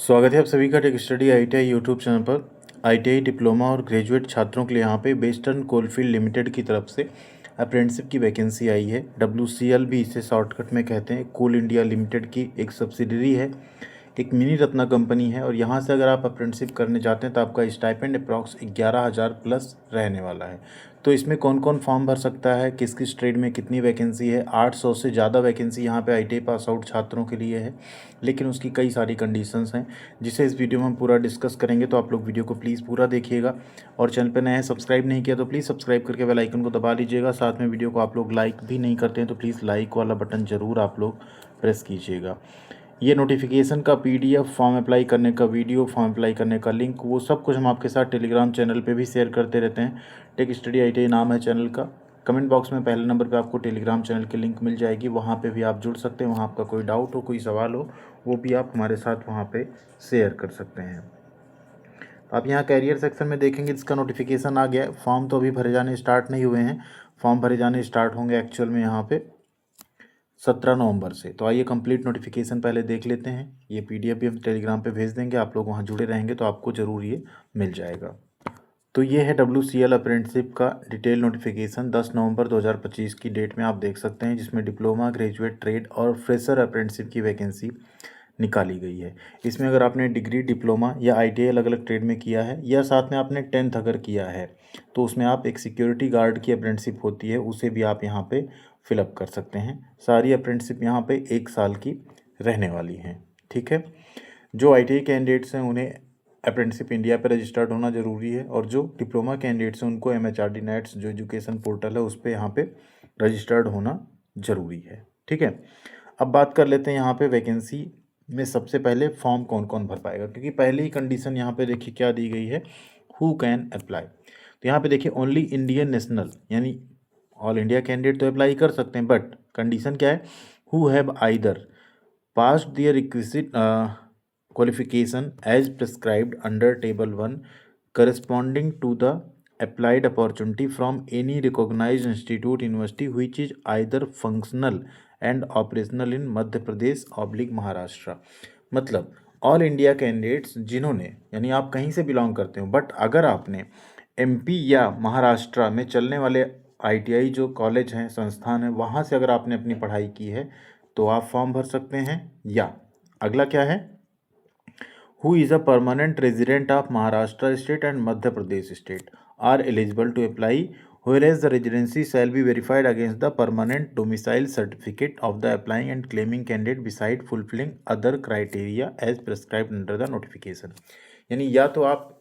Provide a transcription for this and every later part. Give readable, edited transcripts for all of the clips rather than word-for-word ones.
स्वागत है आप सभी का tech study ITI YouTube channel पर। आईटीआई डिप्लोमा और ग्रेजुएट छात्रों के लिए यहाँ पे वेस्टर्न कोलफील्ड लिमिटेड की तरफ से अप्रेंटिसशिप की वैकेंसी आई है। WCL भी इसे शॉर्टकट में कहते हैं। कोल इंडिया लिमिटेड की एक सब्सिडरी है, एक मिनी रत्ना कंपनी है। और यहाँ से अगर आप अप्रेंटिसशिप करने जाते हैं तो आपका स्टाइपेंड अप्रॉक्स 11,000 प्लस रहने वाला है। तो इसमें कौन कौन फॉर्म भर सकता है, किस किस ट्रेड में कितनी वैकेंसी है? 800 से ज़्यादा वैकेंसी यहाँ पे आईटीआई पास आउट छात्रों के लिए है, लेकिन उसकी कई सारी कंडीशंस हैं जिसे इस वीडियो में हम पूरा डिस्कस करेंगे। तो आप लोग वीडियो को प्लीज़ पूरा देखिएगा। और चैनल पर नए हैं, सब्सक्राइब नहीं किया तो प्लीज़ सब्सक्राइब करके बेल आइकन को दबा लीजिएगा। साथ में वीडियो को आप लोग लाइक भी नहीं करते हैं तो प्लीज़ लाइक वाला बटन ज़रूर आप लोग प्रेस कीजिएगा। ये नोटिफिकेशन का PDF, फॉर्म अप्लाई करने का वीडियो, फॉर्म अप्लाई करने का लिंक, वो सब कुछ हम आपके साथ टेलीग्राम चैनल पे भी शेयर करते रहते हैं। टेक स्टडी आईटीआई नाम है चैनल का। कमेंट बॉक्स में पहले नंबर पे आपको टेलीग्राम चैनल की लिंक मिल जाएगी, वहाँ पे भी आप जुड़ सकते हैं। वहाँ आपका कोई डाउट हो, कोई सवाल हो, वो भी आप हमारे साथ वहाँ पे शेयर कर सकते हैं। तो आप यहाँ कैरियर सेक्शन में देखेंगे, इसका नोटिफिकेशन आ गया है। फॉर्म तो अभी भरे जाने स्टार्ट नहीं हुए हैं, फॉर्म भरे जाने स्टार्ट होंगे एक्चुअल में यहाँ पे 17 नवंबर से। तो आइए कंप्लीट नोटिफिकेशन पहले देख लेते हैं। ये PDF भी हम टेलीग्राम पे भेज देंगे, आप लोग वहाँ जुड़े रहेंगे तो आपको ज़रूर ये मिल जाएगा। तो ये है WCL अप्रेंटिसशिप का डिटेल नोटिफिकेशन 10 नवंबर 2025 की डेट में आप देख सकते हैं, जिसमें डिप्लोमा, ग्रेजुएट, ट्रेड और फ्रेशर अप्रेंटिसशिप की वैकेंसी निकाली गई है। इसमें अगर आपने डिग्री, डिप्लोमा या ITI अलग अलग ट्रेड में किया है, या साथ में आपने 10th अगर किया है, तो उसमें आप एक सिक्योरिटी गार्ड की अप्रेंटिसशिप होती है, उसे भी आप यहाँ पे फिलअप कर सकते हैं। सारी अप्रेंटिसशिप यहाँ पे 1 साल की रहने वाली हैं। ठीक है। जो ITI कैंडिडेट्स हैं उन्हें अप्रेंटिसशिप इंडिया पे रजिस्टर्ड होना ज़रूरी है, और जो डिप्लोमा कैंडिडेट्स हैं उनको MHRD नेट्स जो एजुकेशन पोर्टल है उस पर यहाँ पे रजिस्टर्ड होना ज़रूरी है। ठीक है। अब बात कर लेते हैं यहाँ पे वैकेंसी में सबसे पहले फॉर्म कौन कौन भर पाएगा, क्योंकि पहले ही कंडीशन यहाँ पे देखिए क्या दी गई है, हु कैन अप्लाई। तो यहाँ पे देखिए ओनली इंडियन नेशनल, यानी ऑल इंडिया कैंडिडेट तो अप्लाई कर सकते हैं, बट कंडीशन क्या है, who have either passed their requisite qualification as prescribed under table 1 corresponding to the applied opportunity from any recognized institute university which is either functional and operational in Madhya Pradesh / Maharashtra. मतलब all India candidates जिन्होंने, यानी आप कहीं से belong करते हो, but अगर आपने MP या महाराष्ट्र में चलने वाले ITI जो कॉलेज हैं, संस्थान हैं, वहाँ से अगर आपने अपनी पढ़ाई की है तो आप फॉर्म भर सकते हैं। या अगला क्या है, who is a permanent resident of Maharashtra state and Madhya Pradesh state are eligible to apply, whereas the residency shall be verified against the permanent domicile certificate of the applying and claiming candidate beside fulfilling other criteria as prescribed under the notification। यानी या तो आप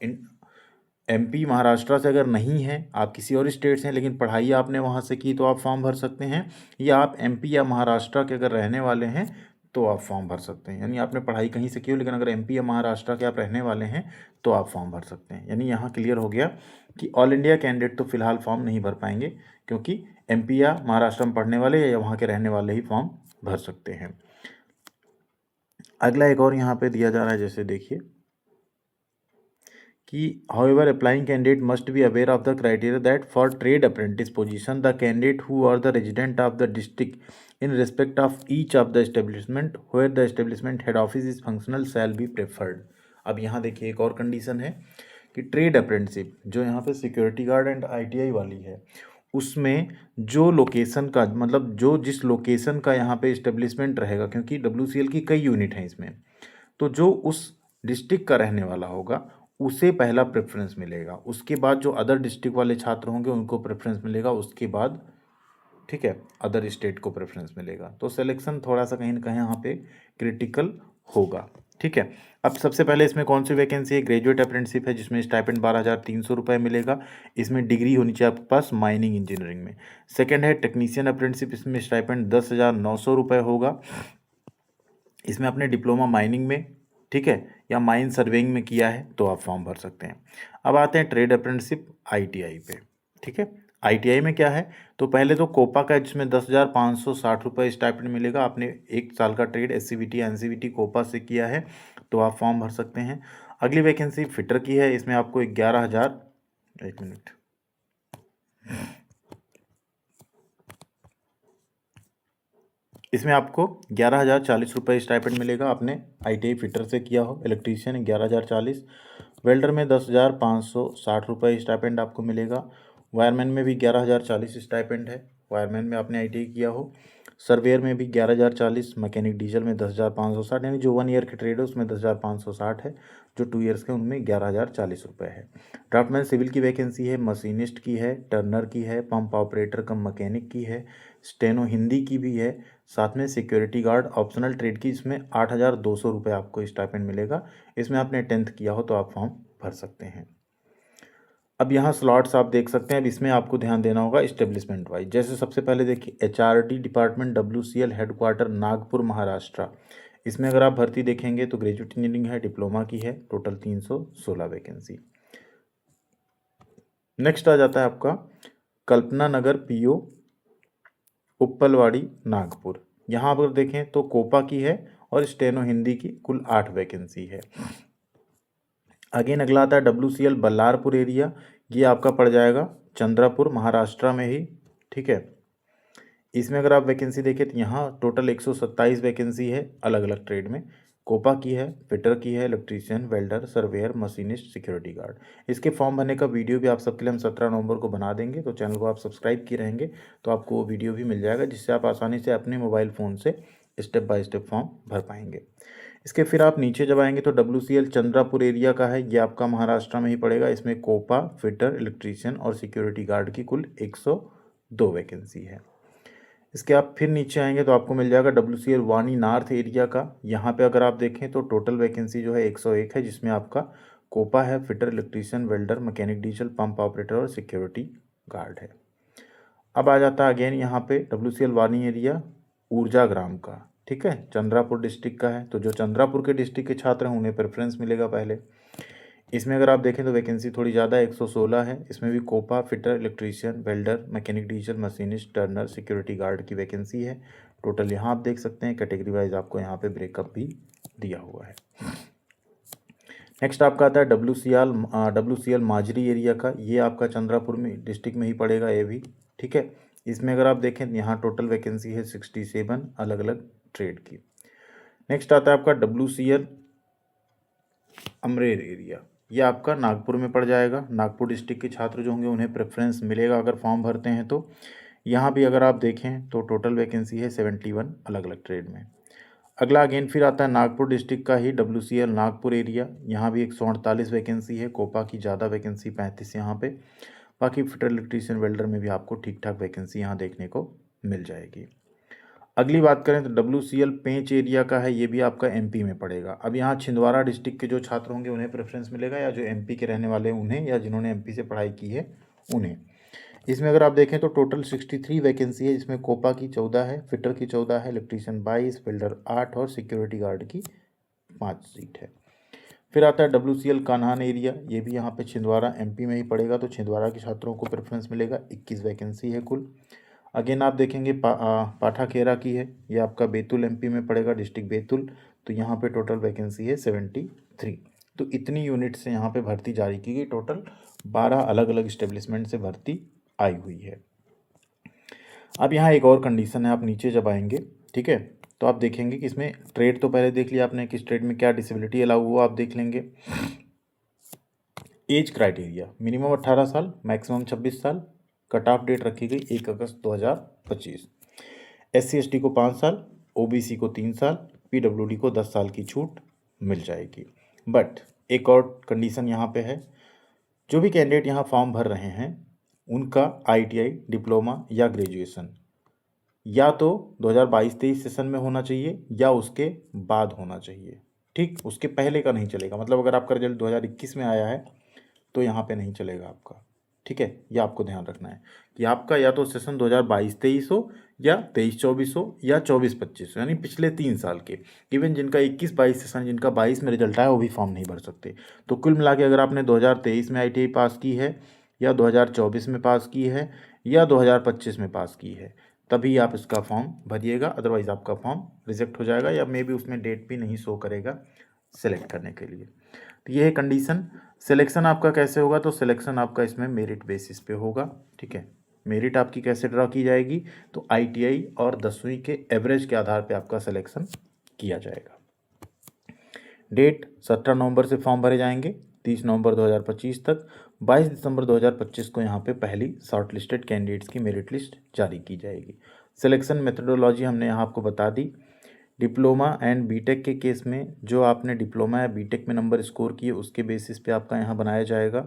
MP Maharashtra से अगर नहीं है, आप किसी और स्टेट से हैं लेकिन पढ़ाई आपने वहाँ से की, तो आप फॉर्म भर सकते हैं। या आप MP या महाराष्ट्र के अगर रहने वाले हैं तो आप फॉर्म भर सकते हैं। यानी आपने पढ़ाई कहीं से की हो लेकिन अगर MP या महाराष्ट्र के आप रहने वाले हैं तो आप फॉर्म भर सकते हैं। यानी यहाँ क्लियर हो गया कि ऑल इंडिया कैंडिडेट तो फिलहाल फॉर्म नहीं भर पाएंगे, क्योंकि MP या महाराष्ट्र में पढ़ने वाले या वहाँ के रहने वाले ही फॉर्म भर सकते हैं। अगला एक और यहाँ पे दिया जा रहा है, जैसे देखिए कि however applying candidate must be aware of the criteria that for trade apprentice position the candidate who are the resident of the district in respect of each of the establishment where the establishment head office is functional shall be preferred। अब यहाँ देखिए एक और condition है कि trade apprenticeship जो यहाँ पे सिक्योरिटी गार्ड एंड ITI वाली है, उसमें जो लोकेशन का, मतलब जो जिस लोकेशन का यहाँ पे इस्टेब्लिशमेंट रहेगा, क्योंकि WCL की कई यूनिट हैं इसमें, तो जो उस डिस्ट्रिक्ट का रहने वाला होगा उसे पहला प्रेफरेंस मिलेगा। उसके बाद जो अदर डिस्ट्रिक्ट वाले छात्र होंगे उनको प्रेफरेंस मिलेगा, उसके बाद ठीक है अदर स्टेट को प्रेफरेंस मिलेगा। तो सिलेक्शन थोड़ा सा कहीं ना कहीं यहाँ पे क्रिटिकल होगा। ठीक है। अब सबसे पहले इसमें कौन सी वैकेंसी है, ग्रेजुएट अप्रेंटिसशिप है, जिसमें स्टाइपेंड 12,300 रुपये मिलेगा। इसमें डिग्री होनी चाहिए आपके पास माइनिंग इंजीनियरिंग में। सेकेंड है टेक्नीशियन अप्रेंटिसशिप, इसमें स्टाइपेंड 10,900 रुपये होगा। इसमें आपने डिप्लोमा माइनिंग में, ठीक है, या माइन सर्वेइंग में किया है तो आप फॉर्म भर सकते हैं। अब आते हैं ट्रेड अप्रेंटिसशिप ITI पे। ठीक है। ITI में क्या है, तो पहले तो कोपा का, जिसमें 10,560 रुपये स्टाइपेंड मिलेगा। आपने 1 साल का ट्रेड SCVT NCVT कोपा से किया है तो आप फॉर्म भर सकते हैं। अगली वैकेंसी फिटर की है, इसमें आपको 11,000, एक मिनट, इसमें आपको 11,040 रुपये स्टाइपेंड मिलेगा। आपने ITI फिटर से किया हो, इलेक्ट्रीशियन 11,040, वेल्डर में 10,560 रुपये स्टाइपेंड आपको मिलेगा। वायरमैन में भी 11,040 स्टाइपेंड है, वायरमैन में आपने ITI किया हो। सर्वेयर में भी 11,040, मैकेनिक डीजल में 10,560, यानी जो 1 ईयर के ट्रेड है उसमें 10,560 है, जो 2 ईयर्स के उनमें 11,040 रुपये है। ड्राफ्टमैन सिविल की वैकेंसी है, मशीनिस्ट की है, टर्नर की है, पंप ऑपरेटर कम मैकेनिक की है, स्टेनो हिंदी की भी है, साथ में सिक्योरिटी गार्ड ऑप्शनल ट्रेड की, इसमें 8,200 रुपये आपको स्टाइपेंड मिलेगा। इसमें आपने 10th किया हो तो आप फॉर्म भर सकते हैं। अब यहाँ स्लॉट्स आप देख सकते हैं। अब इसमें आपको ध्यान देना होगा इस्टेब्लिशमेंट वाइज। जैसे सबसे पहले देखिए HRD department WCL headquarter Nagpur Maharashtra. इसमें अगर आप भर्ती देखेंगे तो ग्रेजुएट इंजीनियरिंग है, डिप्लोमा की है, टोटल 316 वैकेंसी। नेक्स्ट आ जाता है आपका कल्पना नगर PO उप्पलवाड़ी नागपुर। यहाँ पर देखें तो कोपा की है और स्टेनो हिंदी की कुल 8 वैकेंसी है। अगेन अगला आता है WCL बल्लारपुर एरिया, ये आपका पड़ जाएगा चंद्रापुर महाराष्ट्र में ही, ठीक है। इसमें अगर आप वैकेंसी देखें तो यहाँ टोटल 127 वैकेंसी है अलग अलग ट्रेड में। कोपा की है, फिटर की है, electrician, welder, surveyor, machinist, security guard. इसके फॉर्म भरने का वीडियो भी आप सबके लिए हम 17 नवंबर को बना देंगे, तो चैनल को आप सब्सक्राइब किए रहेंगे तो आपको वो वीडियो भी मिल जाएगा, जिससे आप आसानी से अपने मोबाइल फ़ोन से स्टेप बाय स्टेप फॉर्म भर पाएंगे। इसके फिर आप नीचे जब आएंगे तो WCL चंद्रापुर एरिया का है, ये आपका महाराष्ट्र में ही पड़ेगा। इसमें कोपा, फिटर, इलेक्ट्रीशियन और सिक्योरिटी गार्ड की कुल 102 वैकेंसी है। इसके आप फिर नीचे आएंगे तो आपको मिल जाएगा WCL वानी नॉर्थ एरिया का। यहाँ पे अगर आप देखें तो टोटल वैकेंसी जो है 101 है, जिसमें आपका कोपा है, fitter, electrician, welder, mechanic diesel, pump operator और सिक्योरिटी गार्ड है। अब आ जाता है अगेन यहाँ पे WCL वानी एरिया ऊर्जा ग्राम का, ठीक है, चंद्रापुर डिस्ट्रिक्ट का है। तो जो चंद्रापुर के डिस्ट्रिक्ट के छात्र हैं उन्हें प्रेफरेंस मिलेगा पहले। इसमें अगर आप देखें तो वैकेंसी थोड़ी ज़्यादा 116 है। इसमें भी COPA, fitter, electrician, welder, mechanic diesel, machinist, turner, security guard की वैकेंसी है। टोटल यहाँ आप देख सकते हैं, कैटेगरी वाइज आपको यहाँ पे ब्रेकअप भी दिया हुआ है। नेक्स्ट आपका आता है WCL माजरी एरिया का, ये आपका चंद्रापुर में डिस्ट्रिक्ट में ही पड़ेगा ये भी, ठीक है। इसमें अगर आप देखें यहाँ टोटल वैकेंसी है 67 अलग अलग ट्रेड की। नेक्स्ट आता है आपका WCL अमरेर एरिया, ये आपका नागपुर में पड़ जाएगा। नागपुर डिस्ट्रिक्ट के छात्र जो होंगे उन्हें प्रेफरेंस मिलेगा अगर फॉर्म भरते हैं तो। यहाँ भी अगर आप देखें तो टोटल वैकेंसी है 71 अलग अलग ट्रेड में। अगला अगेन फिर आता है नागपुर डिस्ट्रिक्ट का ही WCL नागपुर एरिया, यहाँ भी 148 वैकेंसी है। कोपा की ज़्यादा वैकेंसी 35 यहाँ पे। बाकी फिटर, इलेक्ट्रीशियन, वेल्डर में भी आपको ठीक ठाक वैकेंसी यहाँ देखने को मिल जाएगी। अगली बात करें तो WCL पेंच एरिया का है, ये भी आपका MP में पड़ेगा। अब यहाँ छिंदवाड़ा डिस्ट्रिक्ट के जो छात्र होंगे उन्हें प्रेफरेंस मिलेगा, या जो MP के रहने वाले हैं उन्हें, या जिन्होंने MP से पढ़ाई की है उन्हें। इसमें अगर आप देखें तो टोटल 63 वैकेंसी है, जिसमें कोपा की 14 है, फिटर की 14 है, इलेक्ट्रीशियन 22, वेल्डर 8 और सिक्योरिटी गार्ड की 5 सीट है। फिर आता है WCL कान्हान एरिया, ये भी यहाँ पे छिंदवाड़ा MP में ही पड़ेगा, तो छिंदवाड़ा के छात्रों को प्रेफरेंस मिलेगा। 21 वैकेंसी है कुल। अगेन आप देखेंगे पाठाखेरा की है, ये आपका बैतूल MP में पड़ेगा, डिस्ट्रिक्ट बैतूल, तो यहाँ पे टोटल वैकेंसी है 73। तो इतनी यूनिट से यहाँ पे भर्ती जारी की गई, टोटल 12 अलग अलग इस्टेब्लिशमेंट से भर्ती आई हुई है। अब यहाँ एक और कंडीशन है, आप नीचे जब आएंगे, ठीक है, तो आप देखेंगे कि इसमें ट्रेड तो पहले देख लिया आपने, किस ट्रेड में क्या डिसेबिलिटी अलाउ हुआ आप देख लेंगे। एज क्राइटेरिया मिनिमम 18 साल, मैक्सिमम 26 साल। कट ऑफ डेट रखी गई 1 अगस्त 2025। SC ST को 5 साल, OBC को 3 साल, PWD को 10 साल की छूट मिल जाएगी। बट एक और कंडीशन यहाँ पे है, जो भी कैंडिडेट यहाँ फॉर्म भर रहे हैं उनका ITI डिप्लोमा या ग्रेजुएशन या तो 2022-23 सेशन में होना चाहिए या उसके बाद होना चाहिए, ठीक, उसके पहले का नहीं चलेगा। मतलब अगर आपका रिजल्ट 2021 में आया है तो यहाँ पे नहीं चलेगा आपका, ठीक है। ये आपको ध्यान रखना है कि आपका या तो सेशन 2022-23 हो, या 23-24 हो, या 24-25 हो, यानी पिछले 3 साल के। इवन जिनका 21-22 सेशन, जिनका 22 में रिजल्ट आया वो भी फॉर्म नहीं भर सकते। तो कुल मिला के अगर आपने 2023 में ITI पास की है, या 2024 में पास की है, या 2025 में पास की है, तभी आप इसका फॉर्म भरिएगा। अदरवाइज़ आपका फॉर्म रिजेक्ट हो जाएगा, या मे बी उसमें डेट भी नहीं शो करेगा सेलेक्ट करने के लिए। तो ये है कंडीशन। सिलेक्शन आपका कैसे होगा, तो सिलेक्शन आपका इसमें मेरिट बेसिस पे होगा, ठीक है। मेरिट आपकी कैसे ड्रा की जाएगी, तो ITI और 10वीं के एवरेज के आधार पे आपका सिलेक्शन किया जाएगा। डेट 17 नवंबर से फॉर्म भरे जाएंगे 30 नवंबर 2025 तक। 22 दिसंबर 2025 को यहाँ पे पहली शॉर्ट लिस्टेड कैंडिडेट्स की मेरिट लिस्ट जारी की जाएगी। सिलेक्शन मेथडोलॉजी हमने यहाँ आपको बता दी। डिप्लोमा एंड बीटेक के केस में जो आपने डिप्लोमा या बीटेक में नंबर स्कोर किए उसके बेसिस पे आपका यहाँ बनाया जाएगा,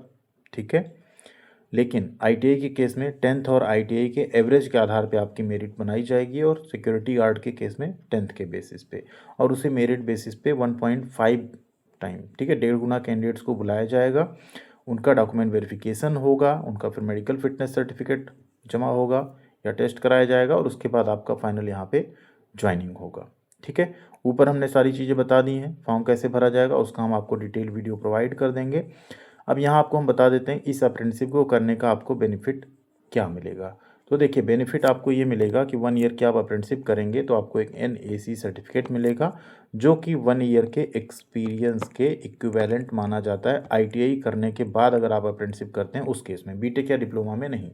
ठीक है। लेकिन ITI के केस में 10th और ITI के एवरेज के आधार पे आपकी मेरिट बनाई जाएगी, और सिक्योरिटी गार्ड के केस में 10th के बेसिस पे, और उसे मेरिट बेसिस पे 1.5 टाइम, ठीक है, 1.5 गुना कैंडिडेट्स को बुलाया जाएगा। उनका डॉक्यूमेंट वेरिफिकेशन होगा, उनका फिर मेडिकल फिटनेस सर्टिफिकेट जमा होगा या टेस्ट कराया जाएगा, और उसके बाद आपका फाइनल यहाँ पे ज्वाइनिंग होगा, ठीक है। ऊपर हमने सारी चीज़ें बता दी हैं। फॉर्म कैसे भरा जाएगा उसका हम आपको डिटेल वीडियो प्रोवाइड कर देंगे। अब यहाँ आपको हम बता देते हैं इस अप्रेंटिसशिप को करने का आपको बेनिफिट क्या मिलेगा। तो देखिए, बेनिफिट आपको ये मिलेगा कि 1 ईयर की आप अप्रेंटिसशिप करेंगे तो आपको एक NAC सर्टिफिकेट मिलेगा, जो कि 1 ईयर के एक्सपीरियंस के इक्विवेलेंट माना जाता है ITI करने के बाद। अगर आप अप्रेंटिसशिप करते हैं उस केस में, बीटेक या डिप्लोमा में नहीं।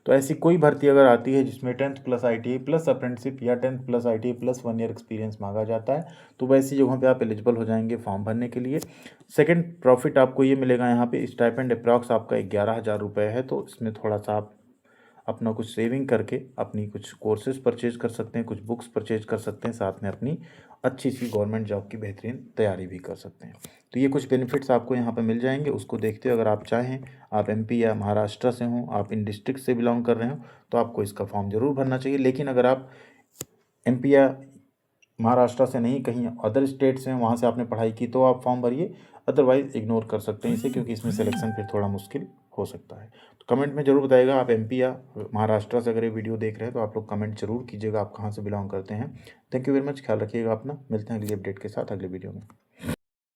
तो ऐसी कोई भर्ती अगर आती है जिसमें 10th plus ITI plus apprenticeship या 10th plus ITI plus 1 year experience मांगा जाता है, तो वैसी जगहों पे आप एलिजिबल हो जाएंगे फॉर्म भरने के लिए। सेकंड प्रॉफिट आपको ये मिलेगा यहाँ पे, स्टाइपेंड अप्रॉक्स आपका 11,000 रुपये है, तो इसमें थोड़ा सा आप अपना कुछ सेविंग करके अपनी कुछ कोर्सेज परचेज कर सकते हैं, कुछ बुक्स परचेज कर सकते हैं, साथ में अपनी अच्छी सी गवर्नमेंट जॉब की बेहतरीन तैयारी भी कर सकते हैं। तो ये कुछ बेनिफिट्स आपको यहाँ पे मिल जाएंगे। उसको देखते हुए अगर आप चाहें, आप MP या महाराष्ट्र से हों, आप इन डिस्ट्रिक्ट से बिलोंग कर रहे हो, तो आपको इसका फॉर्म ज़रूर भरना चाहिए। लेकिन अगर आप MP या महाराष्ट्र से नहीं, कहीं अदर स्टेट से हैं, वहाँ से आपने पढ़ाई की, तो आप फॉर्म भरिए, अदरवाइज़ इग्नोर कर सकते हैं इसे, क्योंकि इसमें सिलेक्शन फिर थोड़ा मुश्किल हो सकता है। तो कमेंट में ज़रूर बताइएगा आप MP या महाराष्ट्र से अगर ये वीडियो देख रहे हैं, तो आप लोग कमेंट जरूर कीजिएगा आप कहाँ से बिलोंग करते हैं। थैंक यू वेरी मच, ख्याल रखिएगा अपना। मिलते हैं अगली अपडेट के साथ अगले वीडियो में।